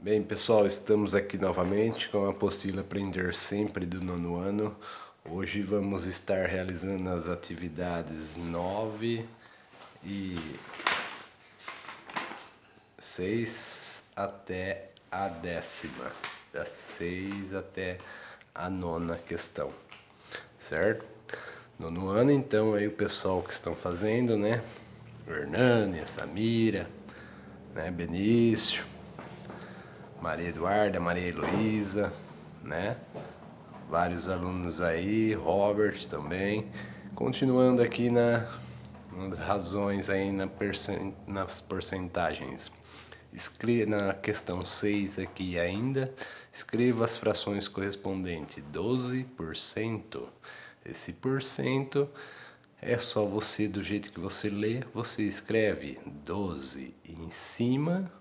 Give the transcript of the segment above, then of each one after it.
Bem, pessoal, estamos aqui novamente com a apostila Aprender Sempre do nono ano. Hoje vamos estar realizando as atividades 9 e 6 até a 10ª, das 6 até a 9ª questão, certo? Nono ano, então, aí o pessoal que estão fazendo, né? Hernânia, Samira, né? Benício, Maria Eduarda, Maria Heloísa, né? Vários alunos aí, Robert também. Continuando aqui nas razões aí nas porcentagens. Na questão 6 aqui ainda, escreva as frações correspondentes. 12%. Esse porcento é só você, do jeito que você lê, você escreve 12 em cima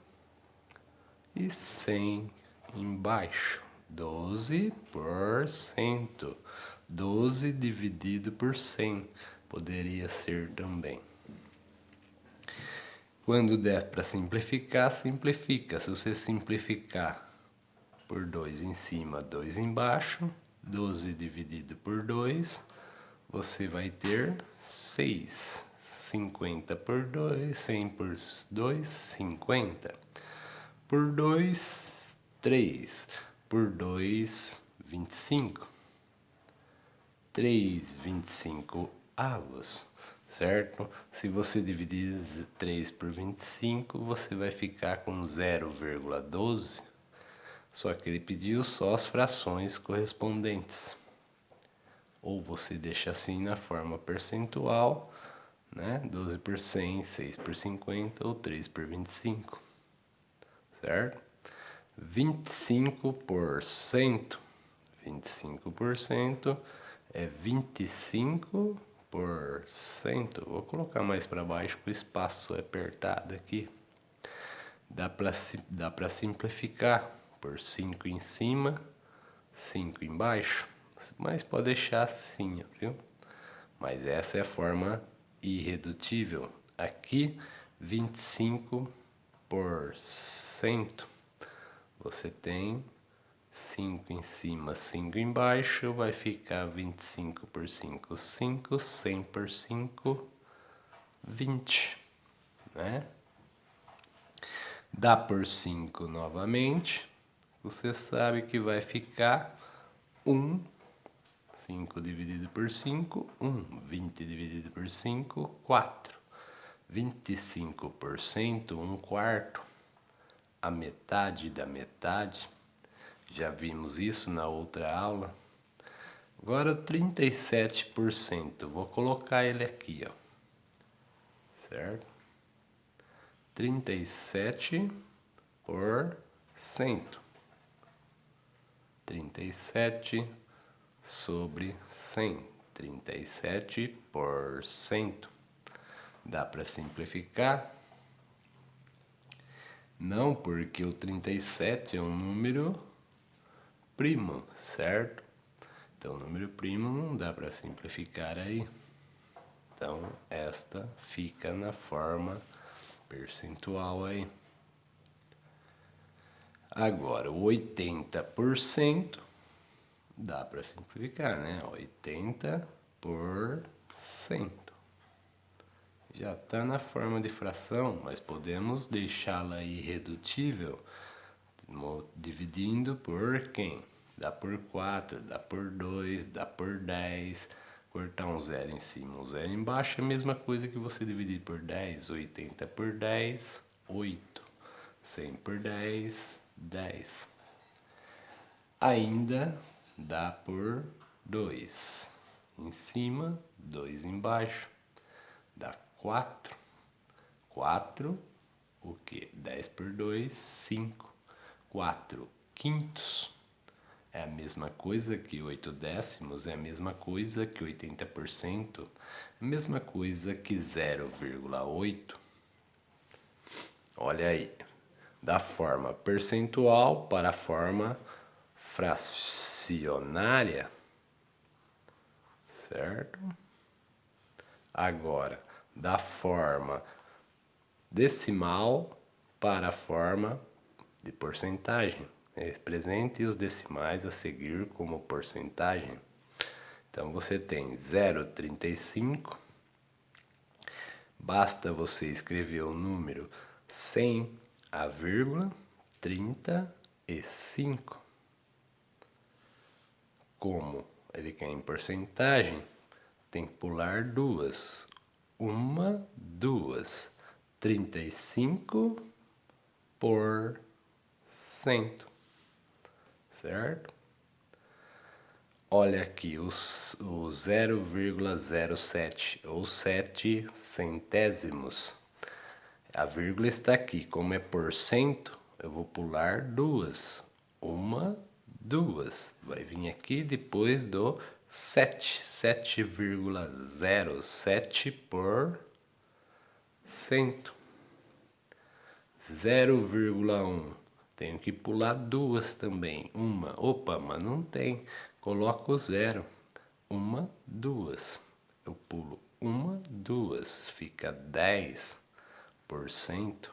e 100 embaixo. 12%. 12 dividido por 100 poderia ser também. Quando der para simplificar, simplifica. Se você simplificar por 2 em cima, 2 embaixo, 12 dividido por 2, você vai ter 6. 50 por 2, 100 por 2, 50. Por 2, 3. Por 2, 25. 3,25 avos, certo? Se você dividir 3 por 25, você vai ficar com 0,12. Só que ele pediu só as frações correspondentes. Ou você deixa assim na forma percentual, né? 12 por 100, 6 por 50 ou 3 por 25, certo? 25%. 25% é 25%. Vou colocar mais para baixo porque o espaço é apertado aqui. Dá para simplificar por 5 em cima, 5 embaixo. Mas pode deixar assim, viu? Mas essa é a forma irredutível. Aqui, 25%. Você tem 5 em cima, 5 embaixo, vai ficar 25 por 5, 5, 100 por 5, 20, né? Dá por 5 novamente, você sabe que vai ficar 1, 5 dividido por 5, 1, 20 dividido por 5, 4. 25%, 1 quarto, a metade da metade. Já vimos isso na outra aula. Agora 37%. Vou colocar ele aqui, ó. Certo? 37%. 37 sobre 100. 37%. Dá para simplificar? Não, porque o 37 é um número primo, certo? Então, o número primo não dá para simplificar aí. Então, esta fica na forma percentual aí. Agora, o 80% dá para simplificar, né? 80%. Já está na forma de fração, mas podemos deixá-la irredutível dividindo por quem? Dá por 4, dá por 2, dá por 10. Cortar um zero em cima, um zero embaixo é a mesma coisa que você dividir por 10. 80 por 10, 8. 100 por 10, 10. Ainda dá por 2 em cima, 2 embaixo. Dá 4. 4, o que? 10 por 2, 5. 4 quintos. É a mesma coisa que 8 décimos, é a mesma coisa que 80%, é a mesma coisa que 0,8. Olha aí, da forma percentual para a forma fracionária, certo? Agora, da forma decimal para a forma de porcentagem. Represente os decimais a seguir como porcentagem. Então você tem 0,35. Basta você escrever o número sem a vírgula 35. Como ele quer em porcentagem, tem que pular duas. Uma, duas. 35%. Certo? Olha aqui o 0,07 ou 7 centésimos. A vírgula está aqui. Como é por cento, eu vou pular duas. Uma, duas. Vai vir aqui depois do 7. 7,07%. 0,1. Tenho que pular duas também. Uma. Opa, mas não tem. Coloco o zero. Uma, duas. Eu pulo uma, duas. Fica 10%.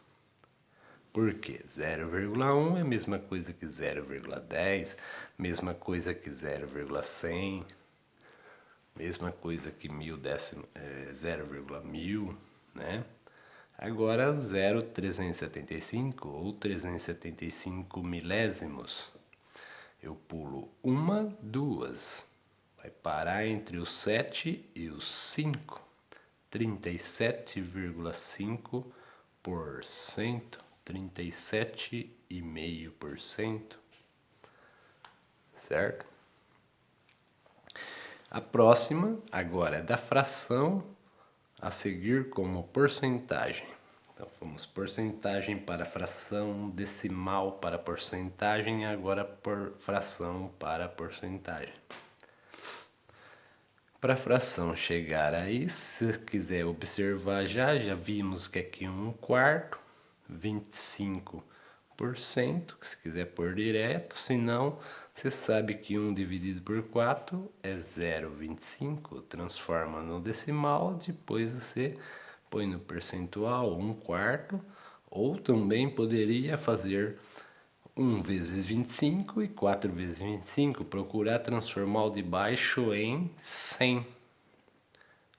Por quê? 0,1 é a mesma coisa que 0,10, mesma coisa que 0,100, mesma coisa que 0,1000, né? Agora 0,375 ou 375 milésimos. Eu pulo uma, duas. Vai parar entre o 7 e o 5. 37,5%. 37,5%. Certo? A próxima agora é da fração a seguir como porcentagem. Então, fomos porcentagem para fração, decimal para porcentagem, agora por fração para porcentagem. Para a fração chegar aí, se quiser observar já vimos que aqui 1/4, 25%, se quiser pôr direto, se não, você sabe que 1 dividido por 4 é 0,25, transforma no decimal, depois você põe no percentual 1/4, ou também poderia fazer 1 vezes 25 e 4 vezes 25, procurar transformar o de baixo em 100,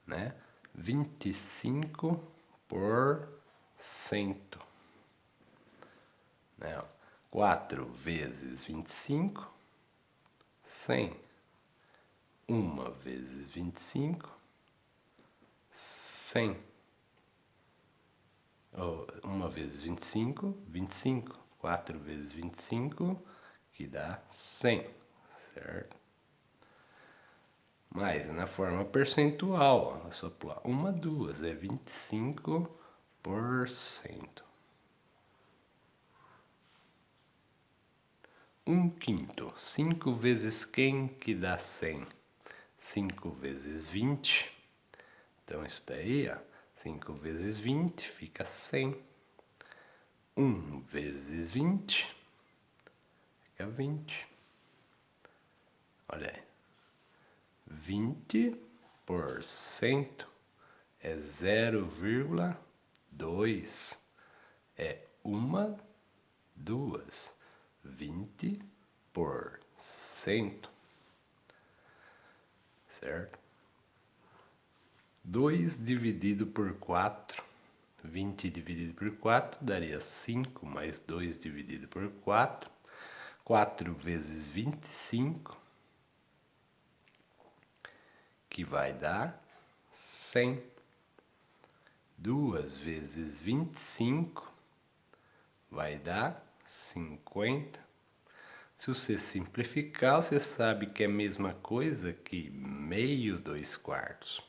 né? 25%, né? 4 vezes 25, 100. 1 vezes 25, 100. 1 vezes 25, 25. 4 vezes 25, que dá 100, certo? Mas na forma percentual, é só pular 1, 2, é 25%. 1/5. 5 vezes quem que dá 100? 5 vezes 20. Então isso daí, ó, 5 vezes 20 fica 100. 1 vezes 20 fica 20. Olha aí. 20% é 0,2. É 1, 2. 20%. Certo? 2 dividido por 4. 20 dividido por 4 daria 5, mais 2 dividido por 4. 4 vezes 25, que vai dar 100. 2 vezes 25 vai dar 50. Se você simplificar, você sabe que é a mesma coisa que meio 2/4.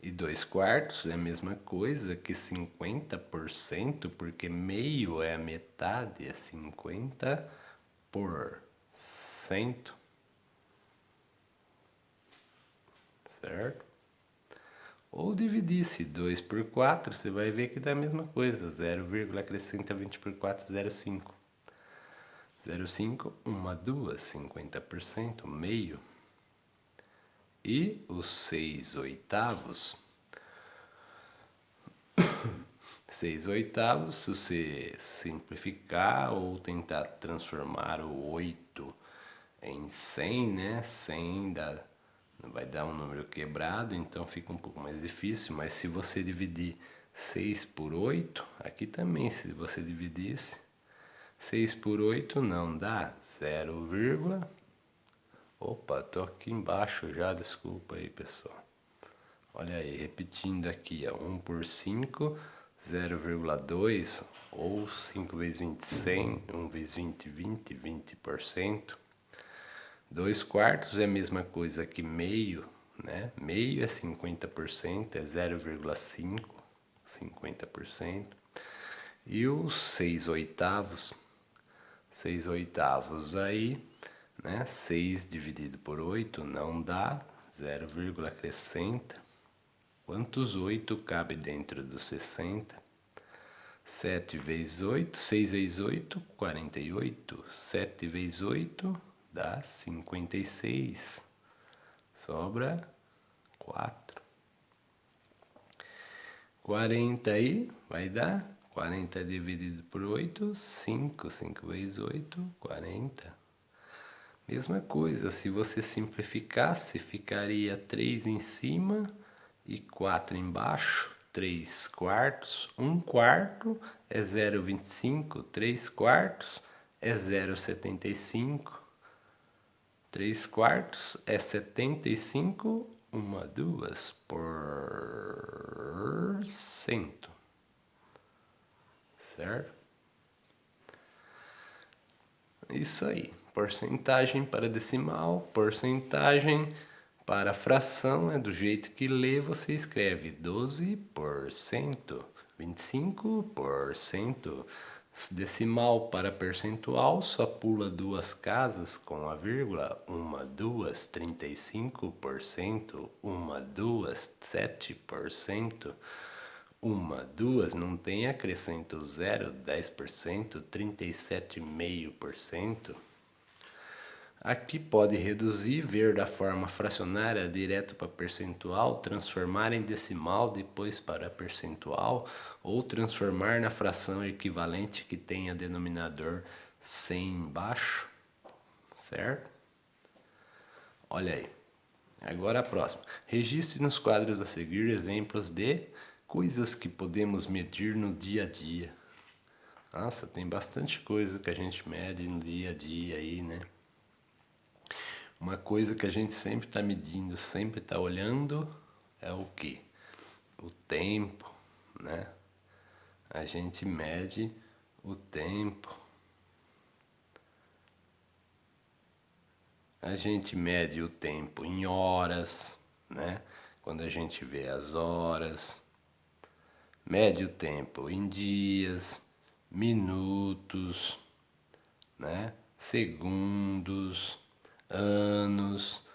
E 2/4 é a mesma coisa que 50%, porque meio é a metade, é 50%. Certo? Ou dividisse 2 por 4, você vai ver que dá a mesma coisa. 0, acrescenta 20 por 4, 0,5. 0,5, 1, 2, 50%, meio. E os 6/8 6/8, se você simplificar ou tentar transformar o 8 em 100, né? 100 vai dar um número quebrado, então fica um pouco mais difícil, mas se você dividir 6 por 8, aqui também, se você dividisse 6 por 8 não dá 0, opa, tô aqui embaixo já, desculpa aí pessoal. Olha aí, repetindo aqui, ó, 1 por 5, 0,2, ou 5 vezes 20, 100, 1 vezes 20, 20, 20%. 2 quartos é a mesma coisa que meio, né? Meio é 50%, é 0,5, 50%. E os 6/8, 6/8 aí, né? 6 dividido por 8 não dá, 0, acrescenta. Quantos 8 cabe dentro dos 60? 7 vezes 8, 6 vezes 8, 48. 7 vezes 8 dá 56. Sobra 4. 40 aí vai dar 40 dividido por 8, 5. 5 vezes 8, 40. Mesma coisa, se você simplificasse, ficaria 3 em cima e 4 embaixo. 3 quartos, 1 quarto é 0,25, 3 quartos é 0,75, 3 quartos é 75, 2%, certo? Isso aí, porcentagem para decimal, porcentagem para fração, é do jeito que lê, você escreve 12%, 25%. Decimal para percentual, só pula 2 casas com a vírgula, 1, 2, 35%, 1, 2, 7%. 1, 2, não tem acrescento 0, 10%, 37,5%. Aqui pode reduzir, ver da forma fracionária direto para percentual, transformar em decimal, depois para percentual, ou transformar na fração equivalente que tenha denominador 100 embaixo, certo? Olha aí. Agora a próxima. Registre nos quadros a seguir exemplos de coisas que podemos medir no dia a dia. Nossa, tem bastante coisa que a gente mede no dia a dia aí, né? Uma coisa que a gente sempre está medindo, sempre está olhando, é o quê? O tempo, né? A gente mede o tempo. A gente mede o tempo em horas, né? Quando a gente vê as horas. Mede o tempo em dias, minutos, né? Segundos, anos,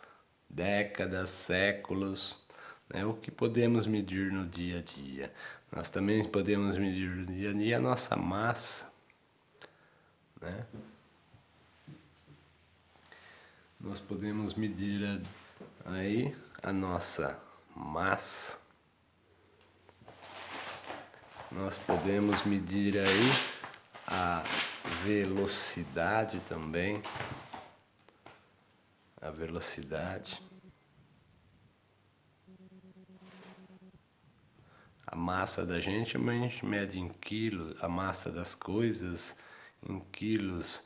décadas, séculos, né? O que podemos medir no dia a dia. Nós também podemos medir no dia a dia a nossa massa, né? Nós podemos medir aí a nossa massa. Nós podemos medir aí a velocidade também. A velocidade. A massa da gente, mas a gente mede em quilos, a massa das coisas em quilos,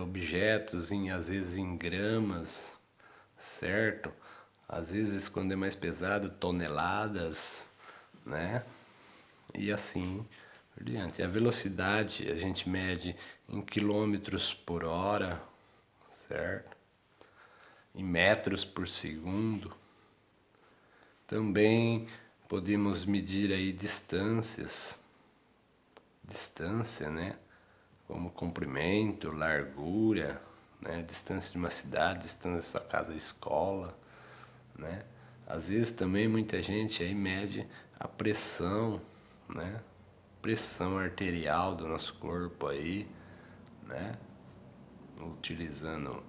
objetos em, às vezes em gramas, certo? Às vezes quando é mais pesado, toneladas, né? E assim por diante. A velocidade a gente mede em quilômetros por hora, certo? Em metros por segundo. Também podemos medir aí distâncias, distância, né? Como comprimento, largura, né? Distância de uma cidade, distância da sua casa à escola, né? Às vezes também muita gente aí mede a pressão, né? Pressão arterial do nosso corpo aí, né? Utilizando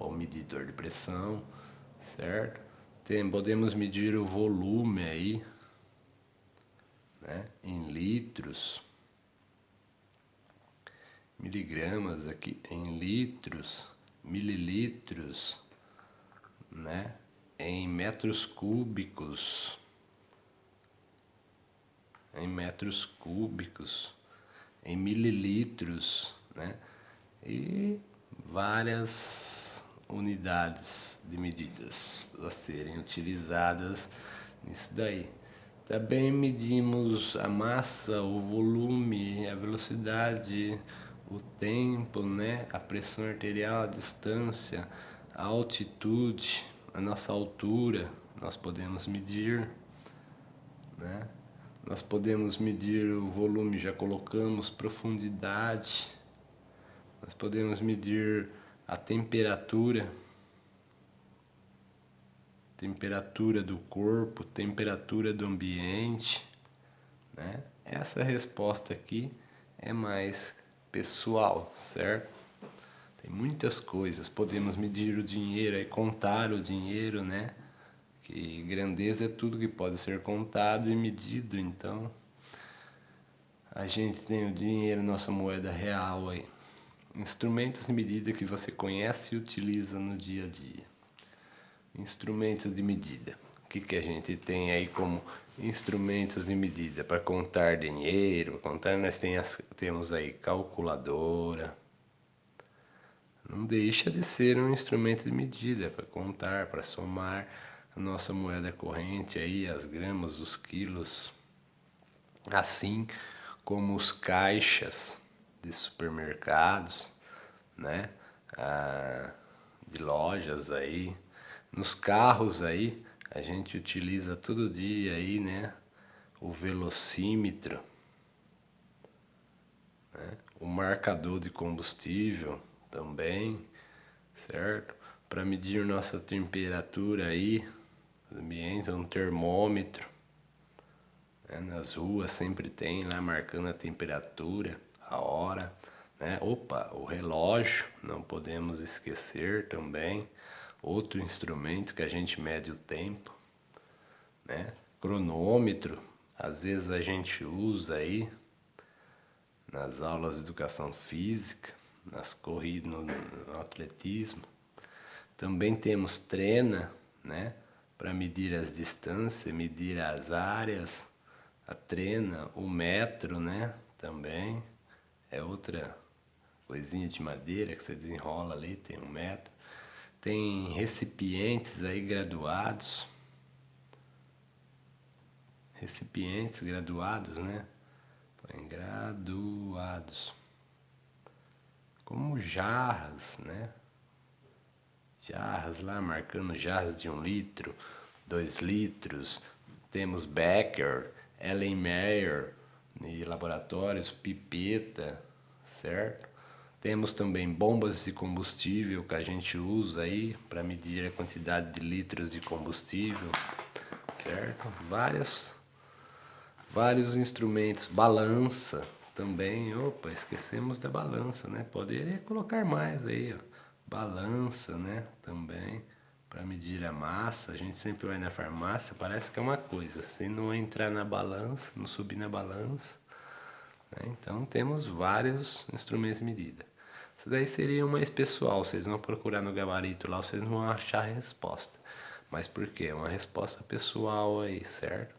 o medidor de pressão, certo? Podemos medir o volume aí, né? Em litros, miligramas aqui em litros, mililitros, né? Em metros cúbicos, em mililitros, né? E várias unidades de medidas a serem utilizadas nisso daí. Também medimos a massa, o volume, a velocidade, o tempo, né? A pressão arterial, a distância, a altitude, a nossa altura, nós podemos medir, né? Nós podemos medir o volume, já colocamos, profundidade, nós podemos medir a temperatura do corpo, temperatura do ambiente, né? Essa resposta aqui é mais pessoal, certo? Tem muitas coisas, podemos medir o dinheiro e contar o dinheiro, né? Que grandeza é tudo que pode ser contado e medido, então a gente tem o dinheiro, nossa moeda real aí. Instrumentos de medida que você conhece e utiliza no dia a dia. Instrumentos de medida. O que a gente tem aí como instrumentos de medida para contar dinheiro? Nós temos aí calculadora. Não deixa de ser um instrumento de medida para contar, para somar a nossa moeda corrente aí, as gramas, os quilos. Assim como os caixas de supermercados, né? De lojas aí, nos carros aí, a gente utiliza todo dia aí, né? O velocímetro, né? O marcador de combustível também, certo? Para medir nossa temperatura aí, no ambiente, um termômetro. Nas ruas sempre tem lá marcando a temperatura, a hora, né? Opa, o relógio, não podemos esquecer também, outro instrumento que a gente mede o tempo, né? Cronômetro, às vezes a gente usa aí nas aulas de educação física, nas corridas, no atletismo. Também temos trena, né? Para medir as distâncias, medir as áreas. A trena, o metro, né? Também é outra coisinha de madeira que você desenrola ali, tem um metro. Tem recipientes aí graduados. Recipientes graduados, né? Graduados. Como jarras, né? Jarras lá, marcando jarras de 1 litro, 2 litros. Temos Becker, Erlenmeyer e laboratórios, pipeta, certo? Temos também bombas de combustível que a gente usa aí para medir a quantidade de litros de combustível, certo? Vários instrumentos, balança também. Opa, esquecemos da balança, né? Poderia colocar mais aí, ó. Balança, né? Também para medir a massa. A gente sempre vai na farmácia, parece que é uma coisa. Se não entrar na balança, não subir na balança, né? Então temos vários instrumentos de medida. Isso daí seria mais pessoal. Vocês vão procurar no gabarito lá, vocês não vão achar a resposta. Mas por quê? É uma resposta pessoal aí, certo?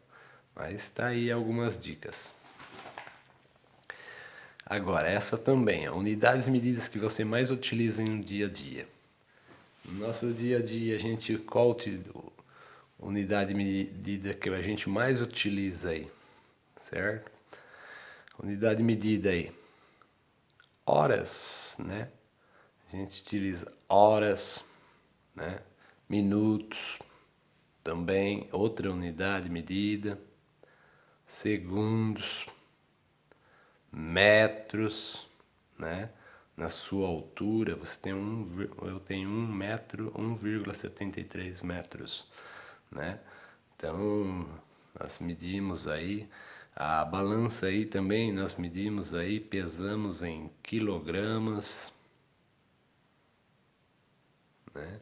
Mas tá aí algumas dicas. Agora, essa também, unidades e medidas que você mais utiliza no dia a dia. No nosso dia a dia, a gente, qual unidade de medida que a gente mais utiliza aí, certo? Unidade de medida aí, horas, né? A gente utiliza horas, né? Minutos, também outra unidade de medida, segundos, metros, né? Na sua altura, você tem eu tenho 1 metro, 1,73 metros, né? Então, nós medimos aí, a balança aí também, nós medimos aí, pesamos em quilogramas, né?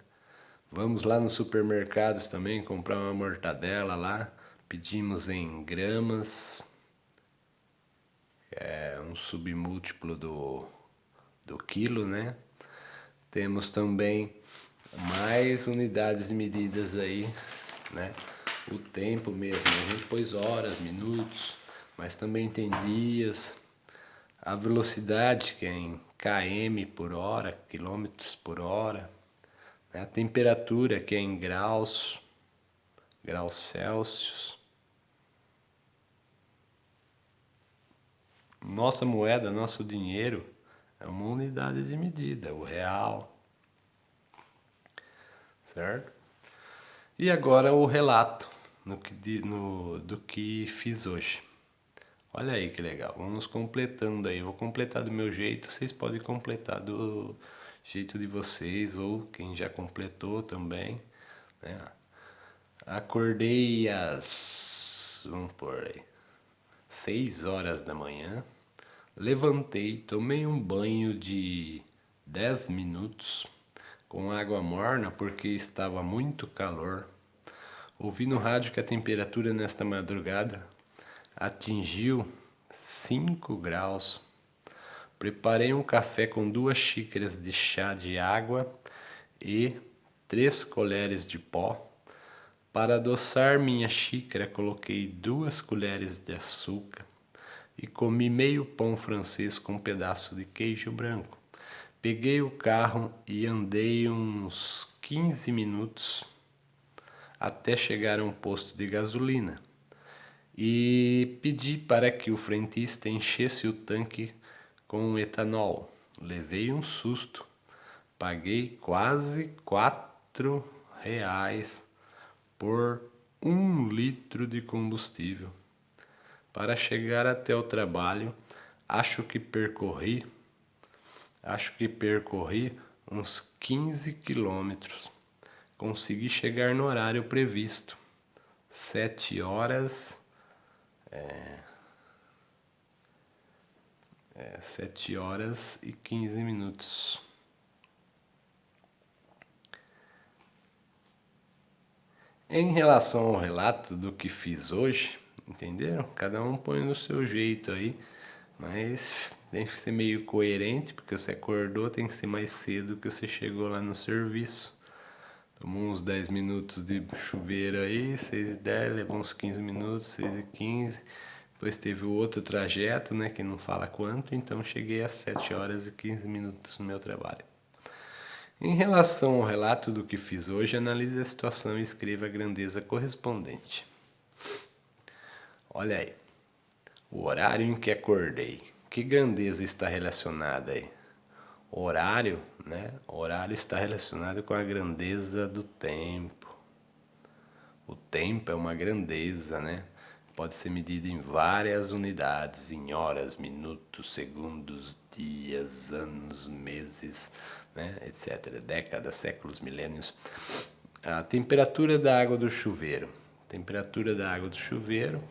Vamos lá nos supermercados também comprar uma mortadela lá, pedimos em gramas, é um submúltiplo do quilo, né? Temos também mais unidades e medidas aí, né? O tempo mesmo, a gente pôs horas, minutos, mas também tem dias. A velocidade, que é em km por hora, quilômetros por hora. A temperatura, que é em graus, graus Celsius. Nossa moeda, nosso dinheiro, é uma unidade de medida, o real, certo? E agora o relato do que fiz hoje. Olha aí que legal, vamos completando aí. Eu vou completar do meu jeito, vocês podem completar do jeito de vocês ou quem já completou também, né? Acordei às, vamos por aí, 6 horas da manhã. Levantei, tomei um banho de 10 minutos com água morna porque estava muito calor. Ouvi no rádio que a temperatura nesta madrugada atingiu 5 graus. Preparei um café com 2 xícaras de chá de água e 3 colheres de pó. Para adoçar minha xícara, coloquei 2 colheres de açúcar e comi meio pão francês com um pedaço de queijo branco. Peguei o carro e andei uns 15 minutos até chegar a um posto de gasolina e pedi para que o frentista enchesse o tanque com etanol. Levei um susto. Paguei quase R$ 4 por 1 litro de combustível. Para chegar até o trabalho, acho que percorri uns 15 quilômetros. Consegui chegar no horário previsto. 7 horas, 7 horas e 15 minutos. Em relação ao relato do que fiz hoje, entenderam? Cada um põe no seu jeito aí, mas tem que ser meio coerente, porque você acordou, tem que ser mais cedo que você chegou lá no serviço. Tomou uns 10 minutos de chuveiro aí, 6h10, levou uns 15 minutos, 6h15. Depois teve o outro trajeto, né, que não fala quanto, então cheguei às 7 horas e 15 minutos no meu trabalho. Em relação ao relato do que fiz hoje, analise a situação e escreva a grandeza correspondente. Olha aí, o horário em que acordei. Que grandeza está relacionada aí? Horário, né? Horário está relacionado com a grandeza do tempo. O tempo é uma grandeza, né? Pode ser medido em várias unidades, em horas, minutos, segundos, dias, anos, meses, né? etc. Décadas, séculos, milênios. A temperatura da água do chuveiro. A temperatura da água do chuveiro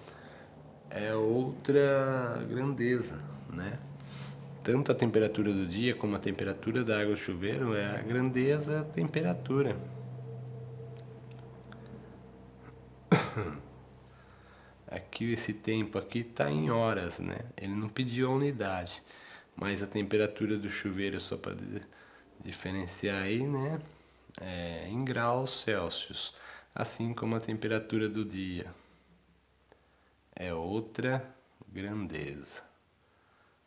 é outra grandeza, né? Tanto a temperatura do dia como a temperatura da água do chuveiro é a grandeza, a temperatura. Aqui esse tempo aqui está em horas, né? Ele não pediu a unidade, mas a temperatura do chuveiro, só para diferenciar aí, né? É em graus Celsius, assim como a temperatura do dia. É outra grandeza.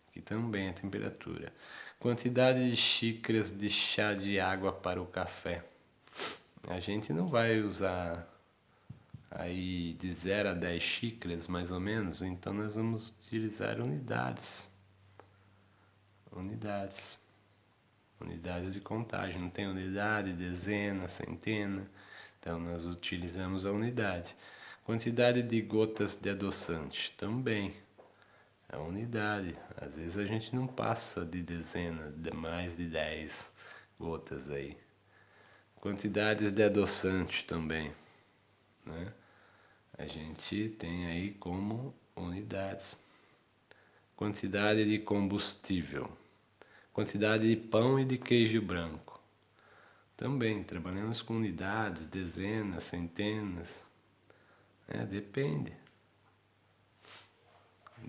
Aqui também a temperatura. Quantidade de xícaras de chá de água para o café. A gente não vai usar aí de 0 a 10 xícaras mais ou menos, então nós vamos utilizar unidades. Unidades de contagem. Não tem unidade, dezena, centena. Então nós utilizamos a unidade. Quantidade de gotas de adoçante também. É unidade. Às vezes a gente não passa de dezena, de mais de 10 gotas aí. Quantidades de adoçante também, né? A gente tem aí como unidades. Quantidade de combustível. Quantidade de pão e de queijo branco. Também trabalhamos com unidades, dezenas, centenas. Depende.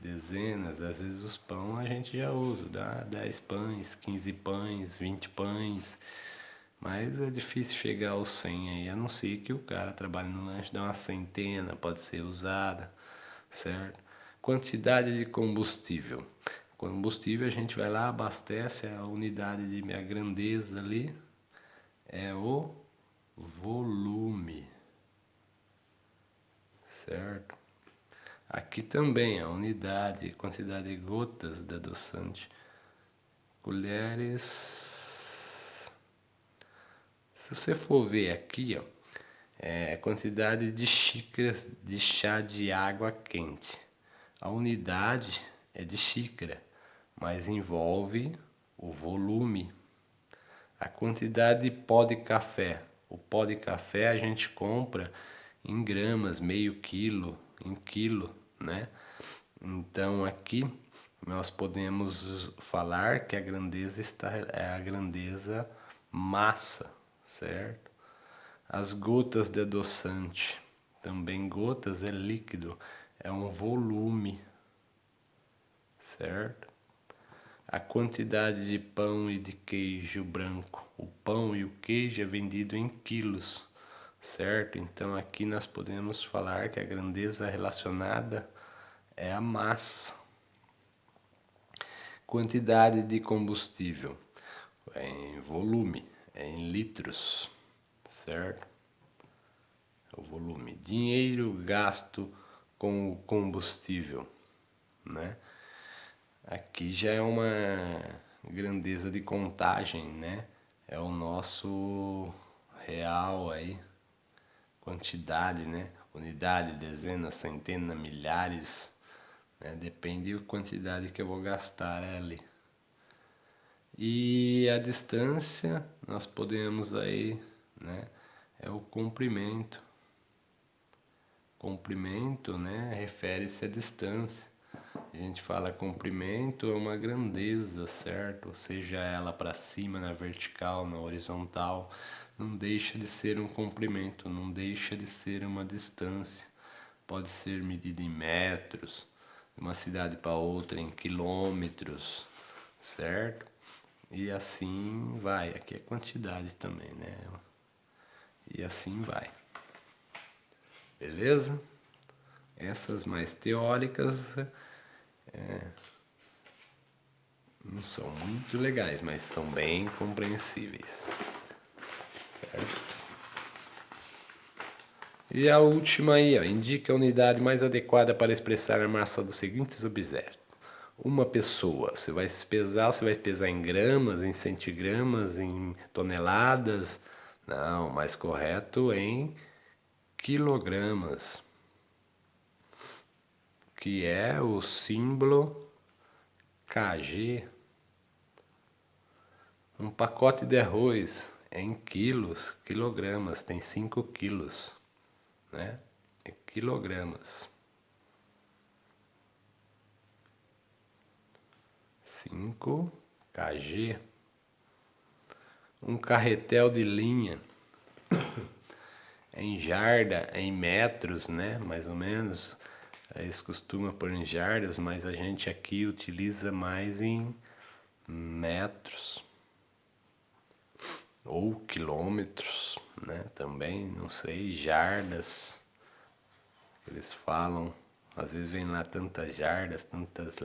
dezenas, às vezes os pão a gente já usa, dá 10 pães, 15 pães, 20 pães, mas é difícil chegar aos 100 aí, a não ser que o cara trabalhe no lanche, dá uma centena, pode ser usada, certo? Quantidade de combustível. Combustível a gente vai lá, abastece a unidade de minha grandeza ali, é o volume, certo? Aqui também a unidade, quantidade de gotas de adoçante, colheres. Se você for ver aqui, ó, é a quantidade de xícaras de chá de água quente. A unidade é de xícara, mas envolve o volume. A quantidade de pó de café. O pó de café a gente compra em gramas, meio quilo, em quilo, né? Então aqui nós podemos falar que a grandeza é a grandeza massa, certo? As gotas de adoçante, também gotas é líquido, é um volume, certo? A quantidade de pão e de queijo branco. O pão e o queijo é vendido em quilos, certo? Então aqui nós podemos falar que a grandeza relacionada é a massa. Quantidade de combustível é em volume, é em litros, certo? O volume. Dinheiro gasto com o combustível, né? Aqui já é uma grandeza de contagem, né? É o nosso real aí, quantidade, né? Unidade, dezena, centena, milhares, né? Depende da quantidade que eu vou gastar ali. E a distância, nós podemos aí, né? É o comprimento. Comprimento, né? Refere-se à distância. A gente fala comprimento é uma grandeza, certo? Seja ela para cima, na vertical, na horizontal, não deixa de ser um comprimento, não deixa de ser uma distância. Pode ser medida em metros, de uma cidade para outra em quilômetros, certo? E assim vai. Aqui é quantidade também, né? E assim vai. Beleza? Essas mais teóricas não são muito legais, mas são bem compreensíveis. Certo? E a última aí, ó, indica a unidade mais adequada para expressar a massa dos seguintes objetos. Uma pessoa, você vai pesar em gramas, em centigramas, em toneladas? Não, mais correto em quilogramas, que é o símbolo KG. Um pacote de arroz é em quilos, quilogramas, tem 5 quilos, né? É quilogramas. 5 kg. Um carretel de linha é em jarda, é em metros, né? Mais ou menos. Eles costumam pôr em jardas, mas a gente aqui utiliza mais em metros ou quilômetros, né? Também, não sei, jardas. Eles falam, às vezes vem lá tantas jardas, tantas.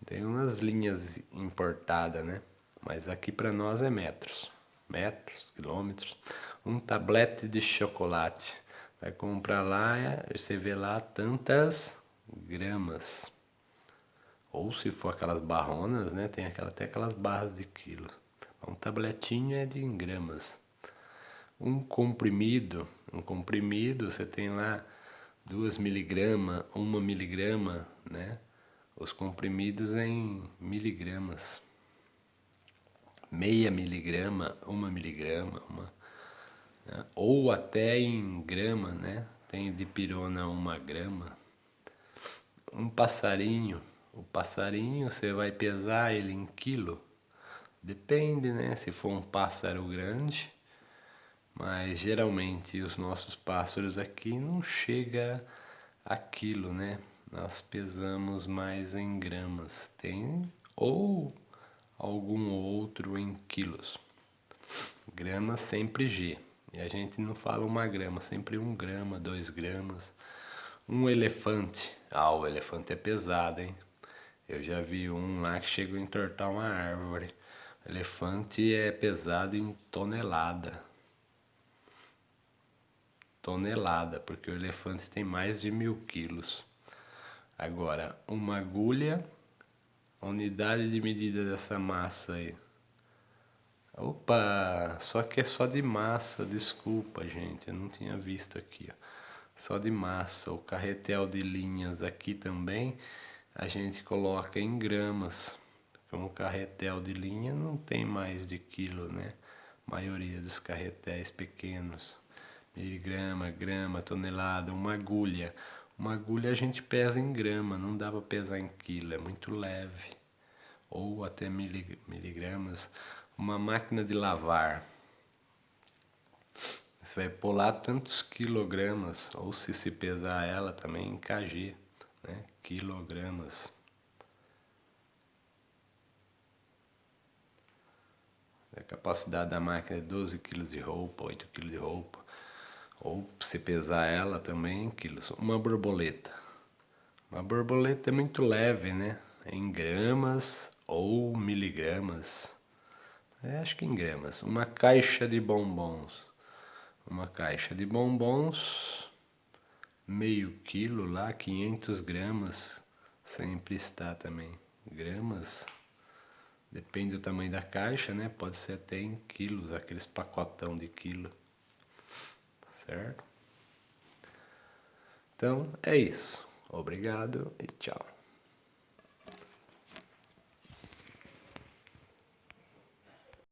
Tem umas linhas importadas, né? Mas aqui para nós é metros. Metros, quilômetros. Um tablete de chocolate. Vai comprar lá, você vê lá tantas gramas. Ou se for aquelas barronas, né? Tem até aquelas barras de quilo. Um tabletinho é de gramas. Um comprimido você tem lá 2 miligramas, 1 miligrama, né? Os comprimidos em miligramas. Meia miligrama, 1 miligrama, né? Ou até em grama, né? Tem dipirona 1 grama. Um passarinho, o passarinho você vai pesar ele em quilo. Depende, né? Se for um pássaro grande, mas geralmente os nossos pássaros aqui não chega a quilo, né? nós pesamos mais em gramas. Tem ou algum outro em quilos. Grama sempre G. E a gente não fala 1 grama, sempre 1 grama, 2 gramas. Um elefante. Ah, o elefante é pesado, hein? Eu já vi um lá que chegou a entortar uma árvore. Elefante é pesado em tonelada. Tonelada, porque o elefante tem mais de 1000 quilos. Agora, uma agulha, a unidade de medida dessa massa aí. Opa, só que é só de massa, desculpa gente, eu não tinha visto aqui, ó. Só de massa. O carretel de linhas aqui também a gente coloca em gramas. Como carretel de linha não tem mais de quilo, né? A maioria dos carretéis pequenos. Miligrama, grama, tonelada, uma agulha. Uma agulha a gente pesa em grama, não dá para pesar em quilo, é muito leve. Ou até miligramas. Uma máquina de lavar. Você vai pôr lá tantos quilogramas, ou se pesar ela também em kg, né? Quilogramas. A capacidade da máquina é 12 quilos de roupa, 8 quilos de roupa. Ou se pesar ela também em quilos. Uma borboleta. Uma borboleta é muito leve, né? Em gramas ou miligramas. Acho que em gramas. Uma caixa de bombons. Uma caixa de bombons, meio quilo lá, 500 gramas. Sempre está também. Gramas. Depende do tamanho da caixa, né? Pode ser até em quilos, aqueles pacotão de quilo. Certo? Então, é isso. Obrigado e tchau.